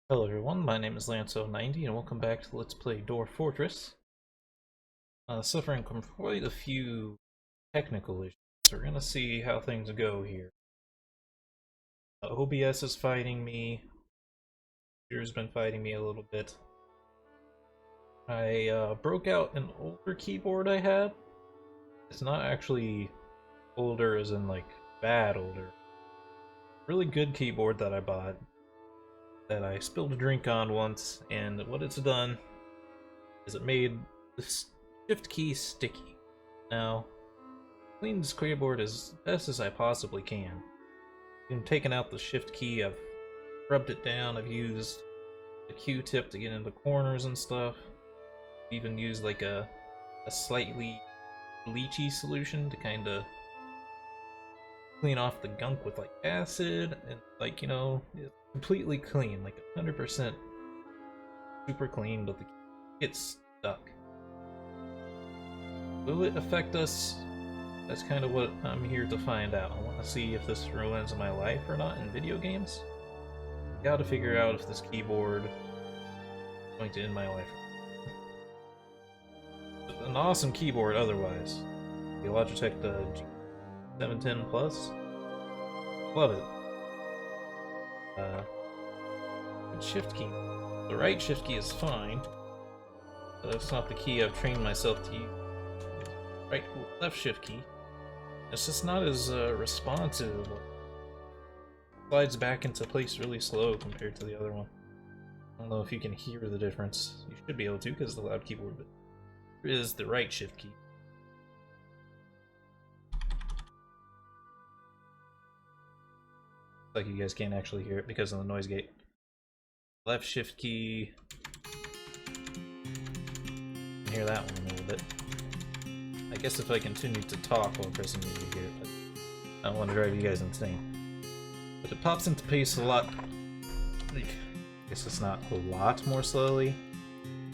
Hello everyone, my name is Lance090 and welcome back to Let's Play Dwarf Fortress. Suffering from quite a few technical issues, so we're gonna see how things go here. OBS is fighting me, computer's been fighting me a little bit. I broke out an older keyboard I had. It's not actually older as in like bad older. Really good keyboard that I bought. That I spilled a drink on once, and what it's done is it made the shift key sticky. Now, clean this keyboard as best as I possibly can. I've taken out the shift key, I've rubbed it down, I've used a Q-tip to get into corners and stuff. I've even used like a slightly bleachy solution to kind of clean off the gunk with like acid and like, you know, it's completely clean, like 100% super clean, but the key gets stuck. Will it affect us? That's kind of what I'm here to find out. I want to see if this ruins my life or not in video games. Gotta figure out if this keyboard is going to end my life. An awesome keyboard otherwise. The Logitech G710 Plus. Love it. Good shift key. The right shift key is fine, but that's not the key I've trained myself to use. Right, left shift key. It's just not as responsive. Slides back into place really slow compared to the other one. I don't know if you can hear the difference. You should be able to because it's a loud keyboard, but here is the right shift key. Like you guys can't actually hear it because of the noise gate. Left shift key. You can hear that one a little bit. I guess if I continue to talk while pressing it, you hear it, but I don't want to drive you guys insane. But it pops into pace a lot. I guess it's not a lot more slowly,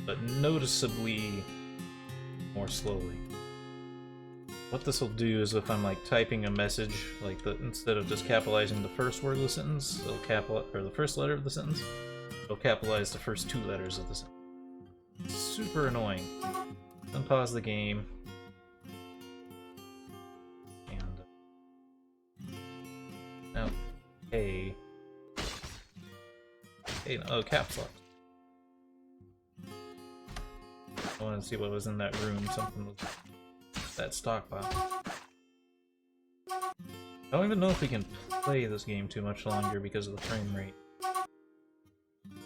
but noticeably more slowly. What this will do is if I'm like typing a message, like instead of just capitalizing the first word of the sentence, it'll or the first letter of the sentence, it'll capitalize the first two letters of the sentence. It's super annoying. Unpause the game. And okay. Hey, oh, caps lock. I wanted to see what was in that room. Something was that stockpile. I don't even know if we can play this game too much longer because of the frame rate. I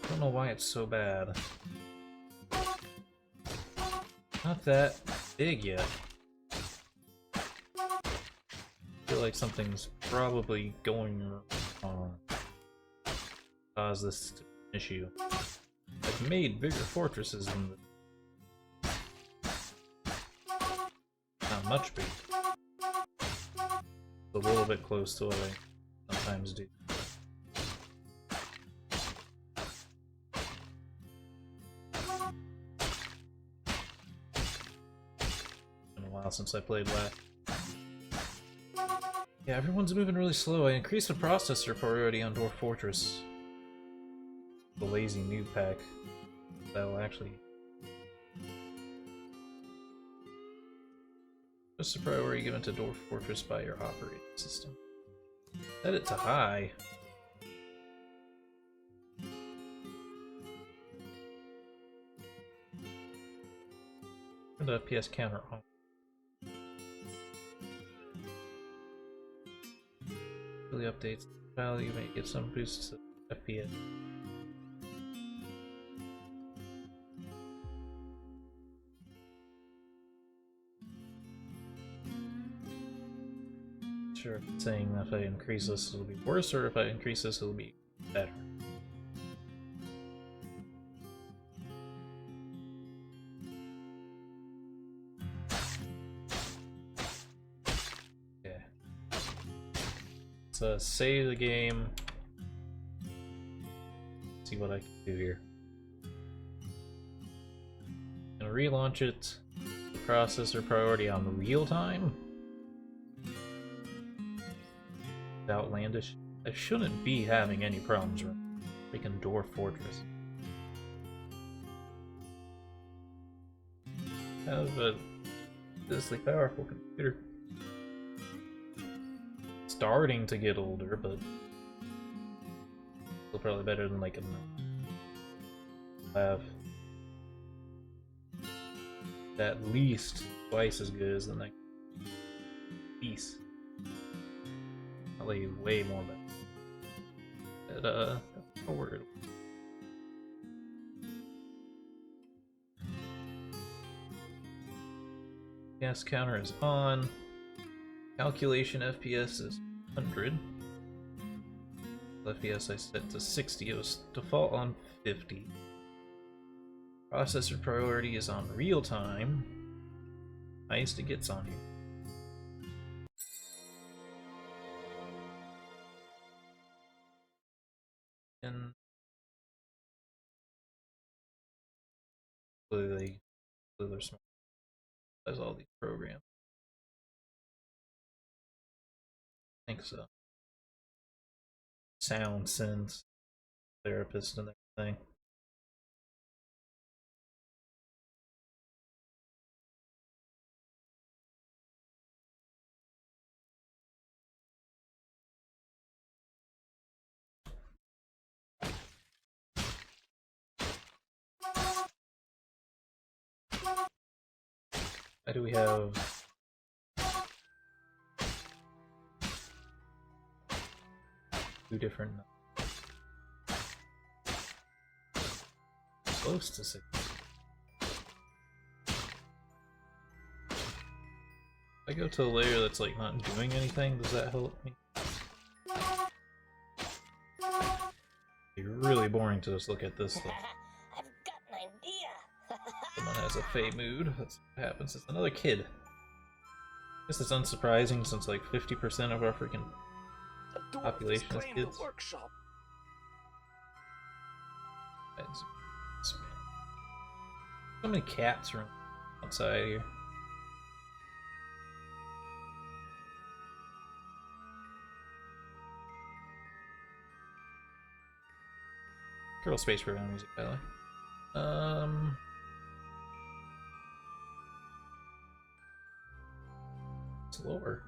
don't know why it's so bad. Not that big yet. I feel like something's probably going wrong. Cause this to be an issue. I've made bigger fortresses than this. Not much bigger. It's a little bit close to what I sometimes do. It's been a while since I played last. Yeah, everyone's moving really slow. I increased the processor priority on Dwarf Fortress. The lazy noob pack. That'll actually just the priority given to Dwarf Fortress by your operating system. Set it to high. Turn the FPS counter on. Really updates the value, may give some boosts to FPS. Sure if it's saying that if I increase this it'll be worse, or if I increase this it'll be better. Okay. Let's save the game. See what I can do here. I'm gonna relaunch it. The processor priority on real time. Outlandish. I shouldn't be having any problems right now. Freaking Dwarf Fortress. I have a ridiculously powerful computer. Starting to get older, but still probably better than like a have at least twice as good as the next piece. Probably way more better. But that's a word. Gas counter is on. Calculation FPS is 100. FPS I set to 60. It was default on 50. Processor priority is on real time. Highest it gets on here. And they're smart as all these programs. I think so. Sound sense, therapist, and everything. Why do we have two different close to 6? If I go to a layer that's like not doing anything, does that help me? It'd be really boring to just look at this stuff. I've got an idea. Someone has a fey mood. That's what happens. It's another kid. I guess it's unsurprising since like 50% of our freaking population is kids. So many cats running outside here. Kerbal Space Program music, by the way. It's lower.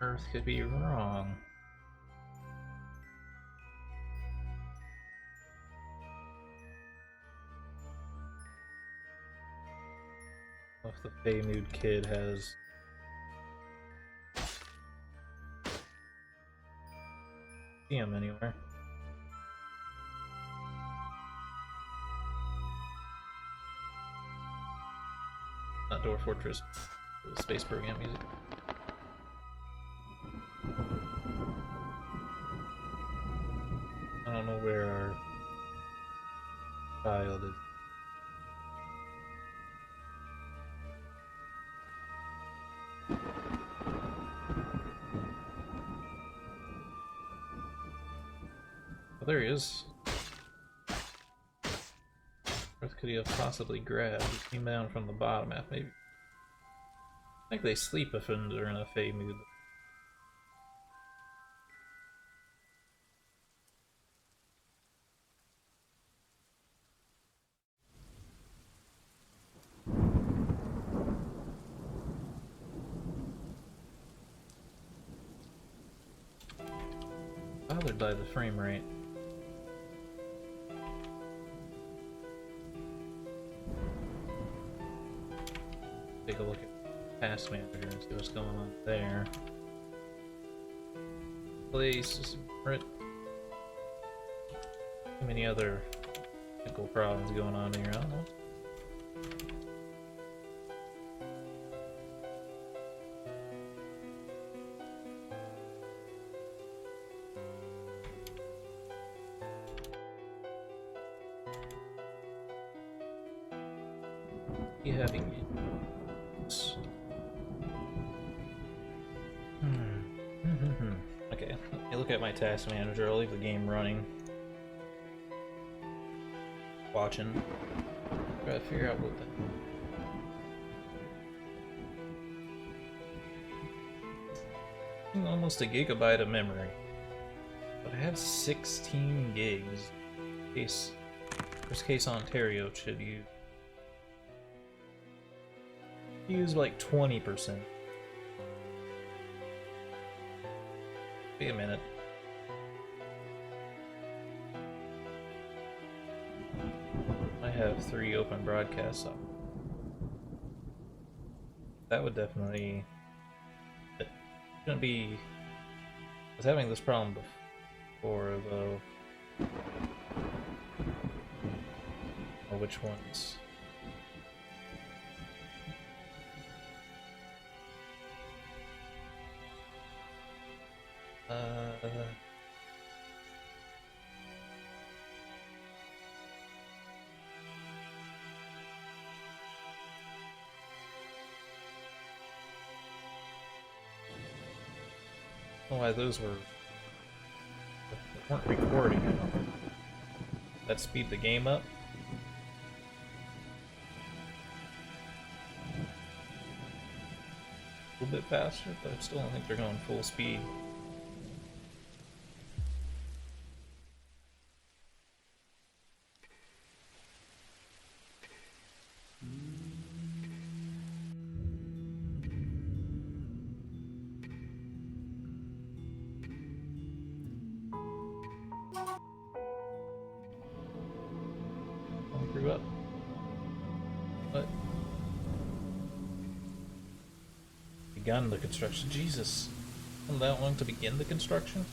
Earth could be wrong. If the Fey Mood kid has see him anywhere. Not Dwarf Fortress, the space program music. I don't know where our child is. Oh, there he is. Where could he have possibly grabbed? He came down from the bottom half, maybe. I think they sleep if they're in a Fey mood. Bothered by the frame rate. Take a look at Task Manager and see what's going on there. Place, too many other technical problems going on here. I don't know. You having it? Okay, let me look at my task manager. I'll leave the game running. Watching. Try to figure out what Almost a gigabyte of memory. But I have 16 gigs. Worst case Ontario should use like 20%. Wait a minute. I have 3 open broadcasts up. That would definitely... It shouldn't be... I was having this problem before, though. Oh, which ones? I don't know why those weren't recording. I don't know. That speed the game up. A little bit faster, but I still don't think they're going full speed. Grew up. What? Begun the construction. Jesus. Wasn't that long to begin the construction?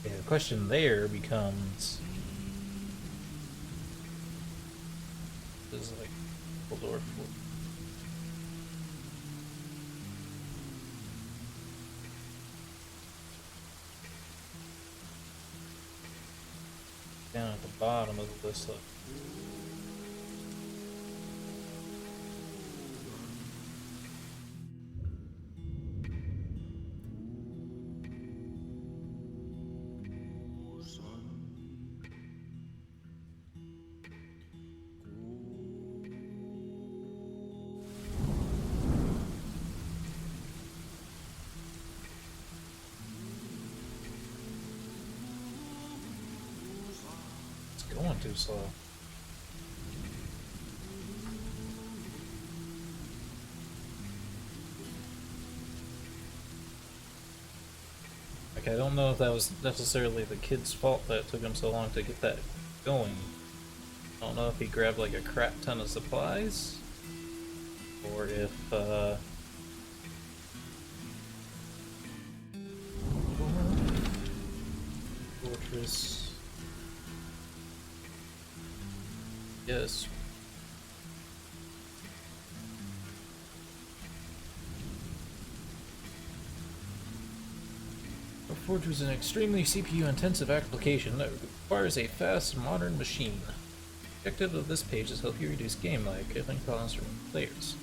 Okay, the question there becomes... This is like the Dwarf Fortress. Down at the bottom of the list. Look. Going too slow. Like, I don't know if that was necessarily the kid's fault that it took him so long to get that going. I don't know if he grabbed like a crap ton of supplies, or if Fortress. Yes. Dwarf Fortress is an extremely CPU-intensive application that requires a fast, modern machine. The objective of this page is to help you reduce game lag, killing costs for players.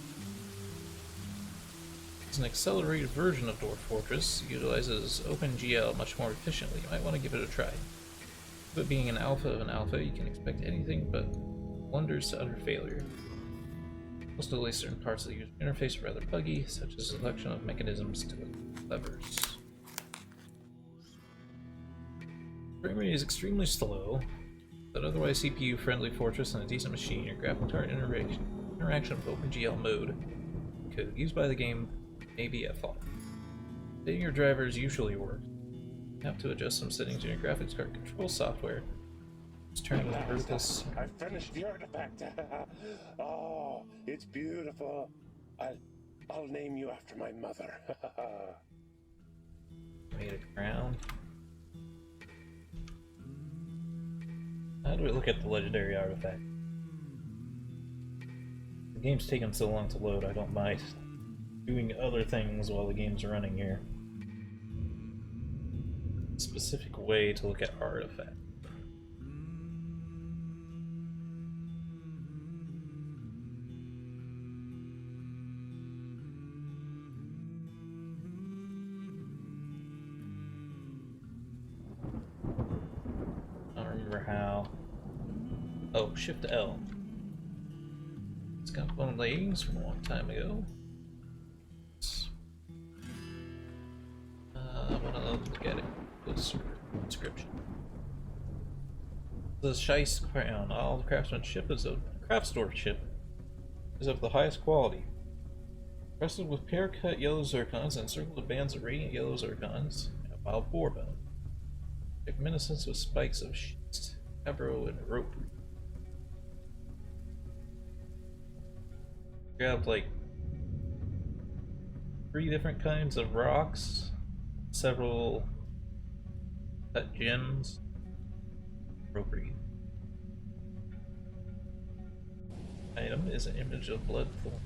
It's an accelerated version of Dwarf Fortress. It utilizes OpenGL much more efficiently. You might want to give it a try. But being an alpha of an alpha, you can expect anything but wonders to utter failure. Most notably, certain parts of the user interface are rather buggy, such as the selection of mechanisms to levers. Frame rate is extremely slow, but otherwise CPU-friendly Fortress and a decent machine. Your graphical card interaction with OpenGL mode code used by the game may be at fault. Setting your drivers usually works. You have to adjust some settings in your graphics card control software. Just turn with vertical. I finished the artifact. Oh, it's beautiful. I'll name you after my mother. Made a crown. How do we look at the legendary artifact? The game's taking so long to load, I don't mind doing other things while the game's running here. A specific way to look at artifact. How? Oh, Shift L. It's got one leggings from a long time ago. description. The Scheist crown. All the craftsmanship is of craftsmanship is of the highest quality. Crested with pear-cut yellow zircons and encircled with bands of radiant yellow zircons, and a wild boar bone. Magnificence with spikes of schist, cabro, and rope. Grabbed like 3 different kinds of rocks, several cut gems, rope reed. Item is an image of blood thorn.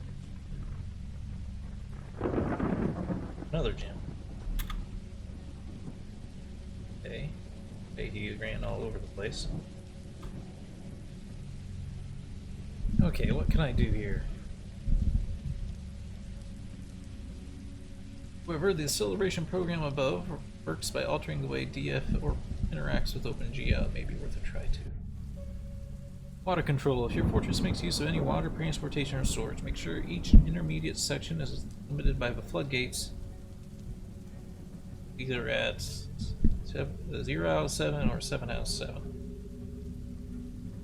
Another gem. Okay. Hey, he ran all over the place. Okay, what can I do here? However, the acceleration program above works by altering the way DF or interacts with OpenGL. It may be worth a try too. Water control. If your fortress makes use of any water transportation or storage, make sure each intermediate section is limited by the floodgates. Either at 0 out of 7 or 7 out of 7.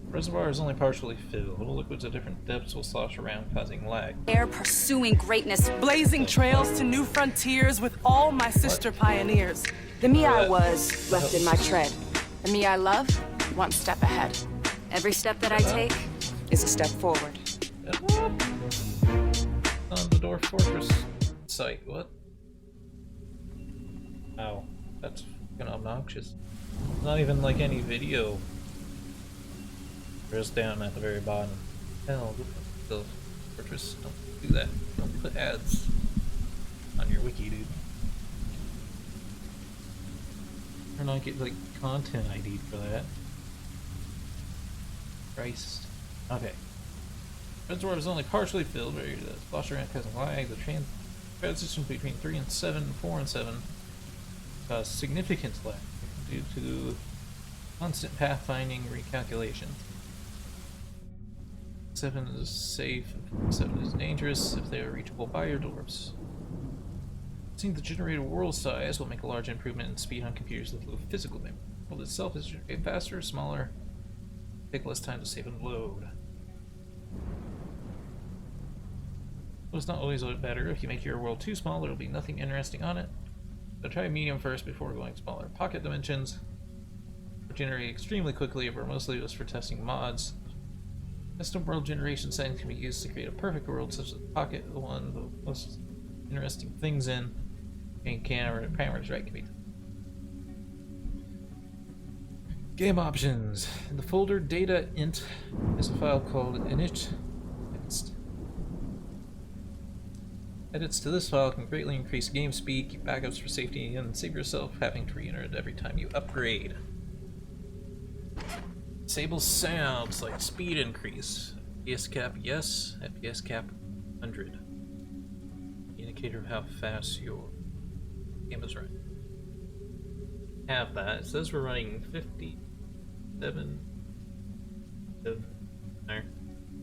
The reservoir is only partially filled. Little liquids at different depths will slosh around, causing lag. Air pursuing greatness, blazing trails to new frontiers with all my sister pioneers. The me I was left in my tread. The me I love, one step ahead. Every step that I take is a step forward. On the Dwarf Fortress site, what? Ow, that's fucking obnoxious. Not even like any video. Just down at the very bottom. Hell, the Fortress, don't do that. Don't put ads on your wiki, dude. Or not get like content ID for that. Christ. Okay. Reservoir is only partially filled, ready to slosh around causing lag. The transition between 3 and 7, 4 and 7 caused significant lag due to constant pathfinding recalculation. 7 is safe, 7 is dangerous if they are reachable by your dwarves. Seeing the generated world size will make a large improvement in speed on computers with low physical memory. The world itself is generated faster, smaller, take less time to save and load. But it's not always better. If you make your world too small, there will be nothing interesting on it. So try medium first before going smaller. Pocket dimensions generate extremely quickly, but mostly just for testing mods. Custom world generation settings can be used to create a perfect world, such as Pocket, the one with the most interesting things in, and camera parameters right can be. Game options. In the folder data int is a file called init text. Edits to this file can greatly increase game speed, keep backups for safety, and save yourself having to re-enter it every time you upgrade. Disable sounds like speed increase. FPS cap yes, FPS cap 100. Indicator of how fast your game is running. Have that. It says we're running 57,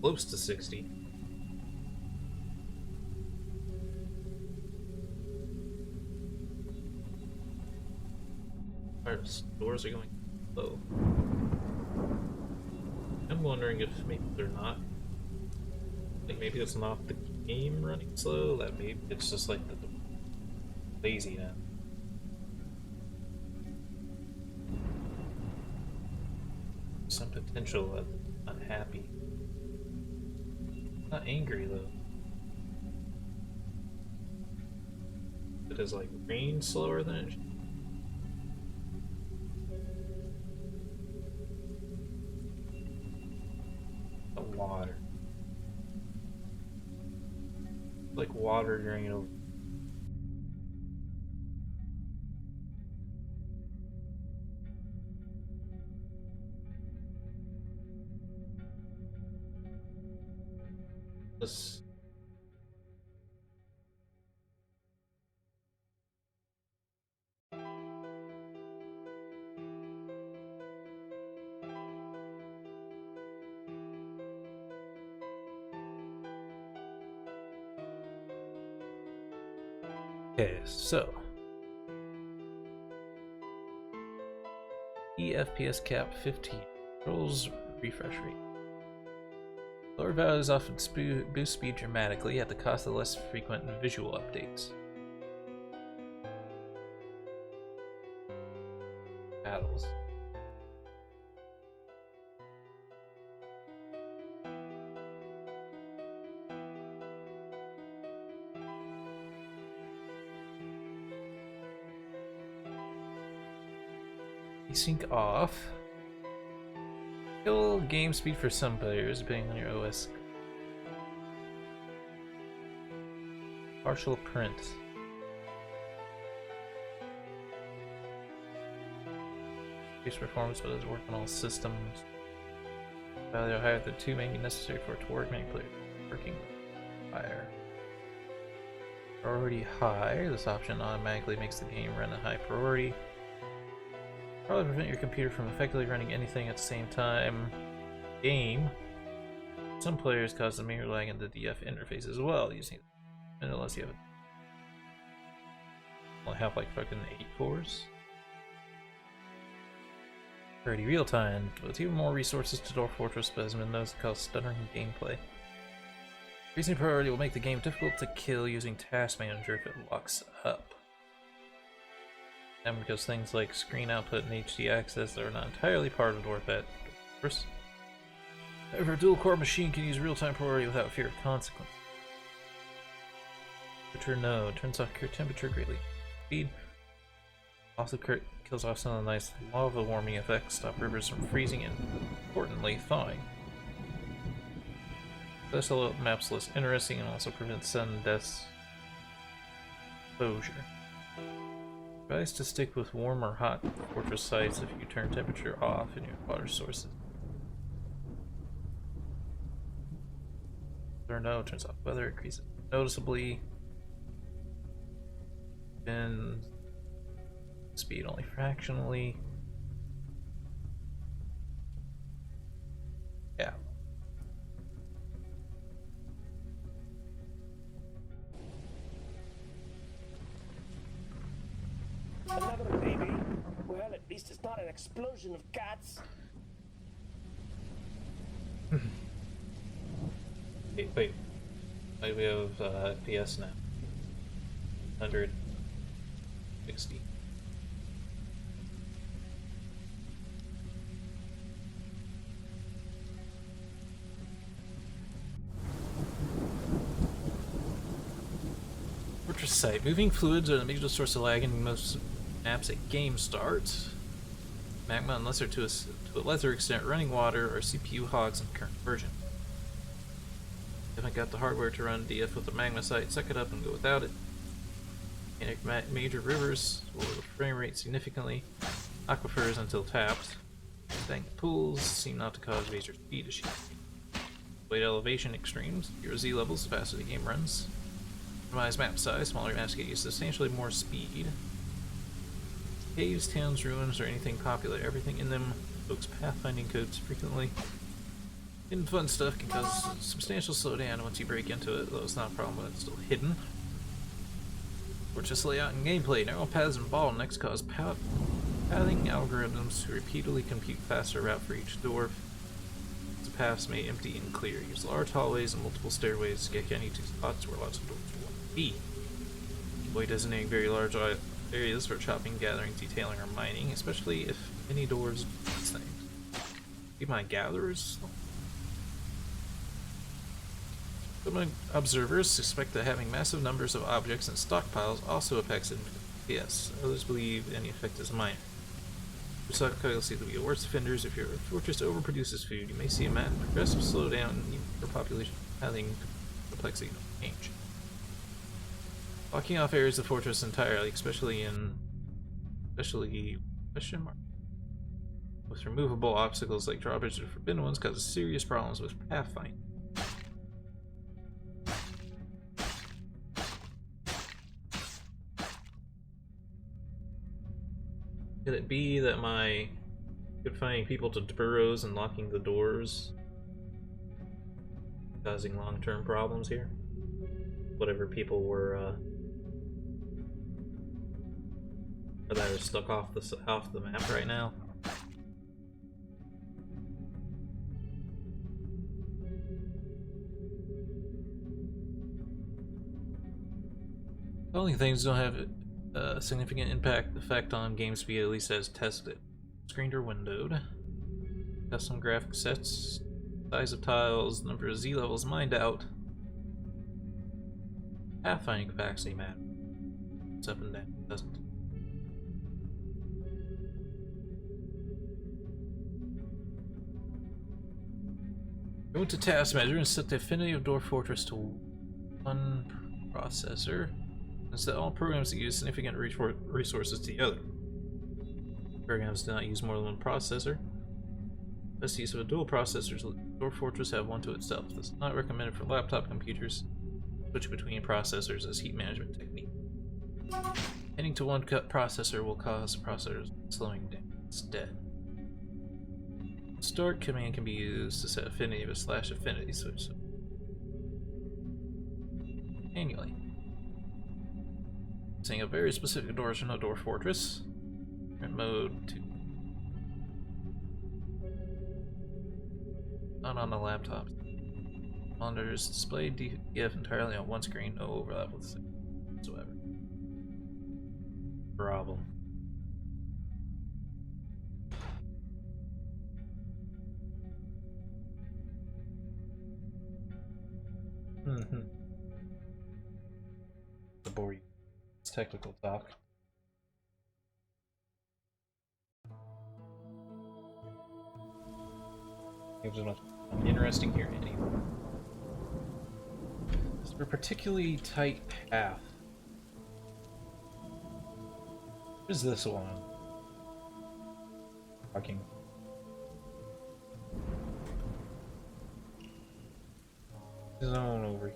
close to 60. Our doors are going low. I'm wondering if maybe they're not. Like maybe it's not the game running slow, that maybe it's just like the lazy now. Some potential of unhappy. Not angry though. It is like rain slower than it should. The water. Like water draining over. This. Okay, so 30 FPS cap 15. Controls refresh rate. Lower values often boost speed dramatically at the cost of less frequent visual updates. Battles. Sync off. Kill game speed for some players, depending on your OS. Partial print. Increase performance, but does work on all systems. Value higher than 2 may be necessary for it to work. Many players working higher. Priority high. This option automatically makes the game run at high priority. Probably prevent your computer from effectively running anything at the same time. Game. Some players cause the mirror lag in the DF interface as well, using it. And unless you have only have like fucking 8 cores. Pretty real time, with even more resources to Dwarf Fortress, but has been known to cause stuttering gameplay. Increasing priority will make the game difficult to kill using Task Manager if it locks up. And because things like screen output and HD access are not entirely part of Dwarf Fortress. However, a dual-core machine can use real-time priority without fear of consequence. Temperature node turns off cure temperature greatly. Speed also kills off some of the nice lava warming effects, stop rivers from freezing, and importantly, thawing. This map's less interesting and also prevents sudden deaths. Exposure. Advise to stick with warm or hot fortress sites if you turn temperature off in your water sources. Or no, turns off weather, increases noticeably. And speed only fractionally. Yeah. Another baby? Well, at least it's not an explosion of cats. Wait. We have FPS now. 160. Fortress site. Moving fluids are the major source of lag in most maps at game start. Magma, unless they're to a lesser extent, running water or CPU hogs in the current version. Haven't got the hardware to run DF with the magma site, suck it up and go without it. Major rivers will lower the frame rate significantly. Aquifers until tapped. Stagnant pools seem not to cause major speed issues. Weight elevation extremes. Zero Z levels, the faster the game runs. Minimize map size, smaller maps get you substantially more speed. Caves, towns, ruins, or anything popular, everything in them invokes pathfinding codes frequently. Hidden fun stuff can cause a substantial slowdown once you break into it, though it's not a problem when it's still hidden. Fortress layout and gameplay. Narrow paths and bottlenecks cause pathing algorithms to repeatedly compute faster route for each door. The paths may empty and clear. Use large hallways and multiple stairways to get any two spots where lots of doors will be. Avoid designating very large areas for chopping, gathering, detailing, or mining, especially if many doors do these things. Keep my gatherers. Some observers suspect that having massive numbers of objects and stockpiles also affects FPS. Others believe any effect is minor. For stockpiles seem to be the worst offenders. If your fortress overproduces food, you may see a progressive slowdown in your population having complexity change. Blocking off areas of the fortress entirely, especially question mark, with removable obstacles like drawbridges or forbidden ones, causes serious problems with pathfinding. Could it be that my confining people to burrows and locking the doors causing long-term problems here? Whatever people were that are stuck off the map right now. Only things don't have a significant effect on game speed, at least as tested. Screened or windowed. Custom graphic sets. Size of tiles. Number of Z levels mined out. Pathfinding capacity map. It's up and down. Doesn't. Go to task manager and set the affinity of Dwarf Fortress to 1 processor. And set all programs that use significant resources to the other. Programs do not use more than 1 processor. Best use of a dual processor, Dwarf Fortress have one to itself. This is not recommended for laptop computers. Switch between processors as heat management technique. Heading to 1 processor will cause processors slowing down instead. Start command can be used to set affinity of a /affinity switch manually. Setting up very specific doors from the Dwarf Fortress. Current mode 2. Not on the laptop. Monitors display DF entirely on 1 screen, no overlap with the whatsoever. Problem. The bore you. It's technical talk. It was not interesting here anymore. It's a particularly tight path. What is this one? Fucking. Zone over here.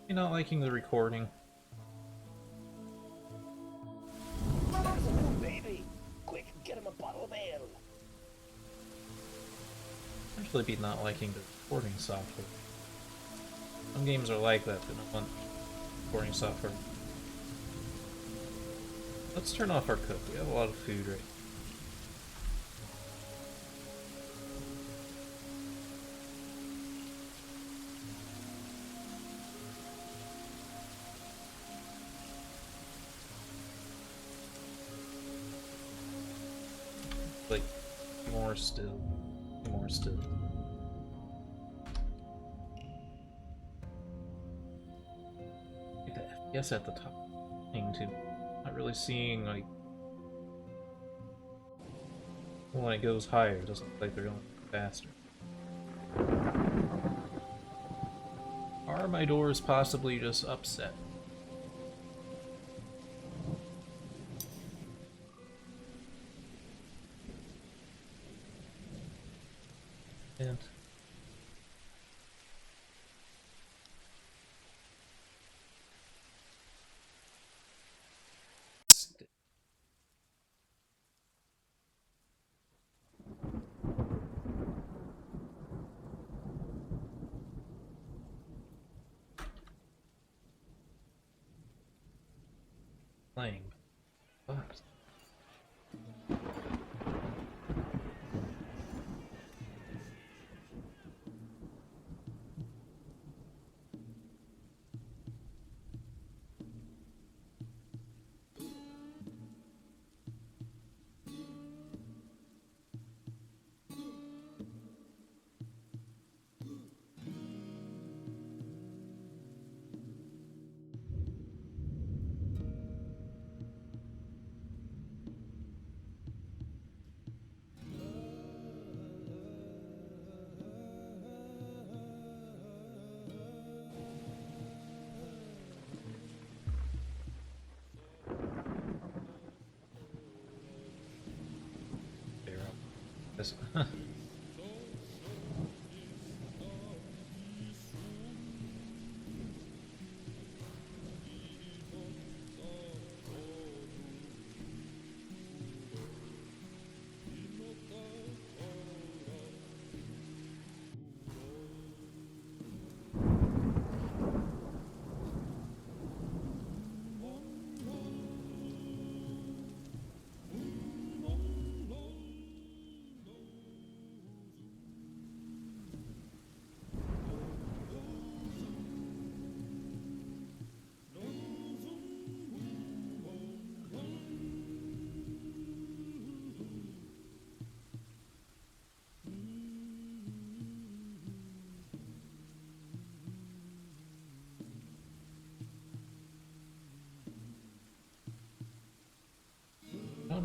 You're not liking the recording. That's a new baby. Quick, get him a bottle of ale. Actually, be not liking the recording software. Some games are like that. They don't want recording software. Let's turn off our cook. We have a lot of food right now. Like, more still. More still. Get the FPS at the top thing too. Not really seeing like when it goes higher, it doesn't look like they're going faster. Are my doors possibly just upset? And playing. But this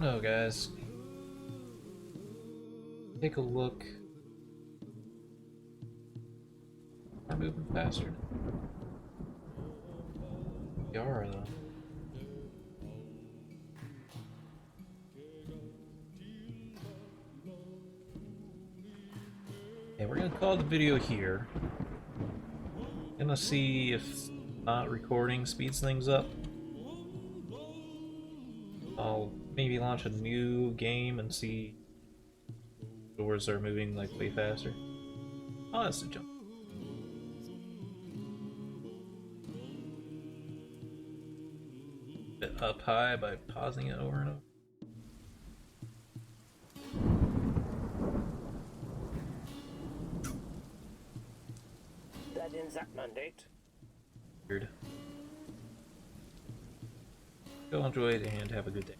don't know, guys. Take a look. We're moving faster. We are, though. Okay, we're gonna call the video here. Gonna see if not recording speeds things up. I'll maybe launch a new game and see doors are moving like way faster. Oh, that's a jump. Bit up high by pausing it over and over. That ends that mandate. Weird. Go enjoy it and have a good day.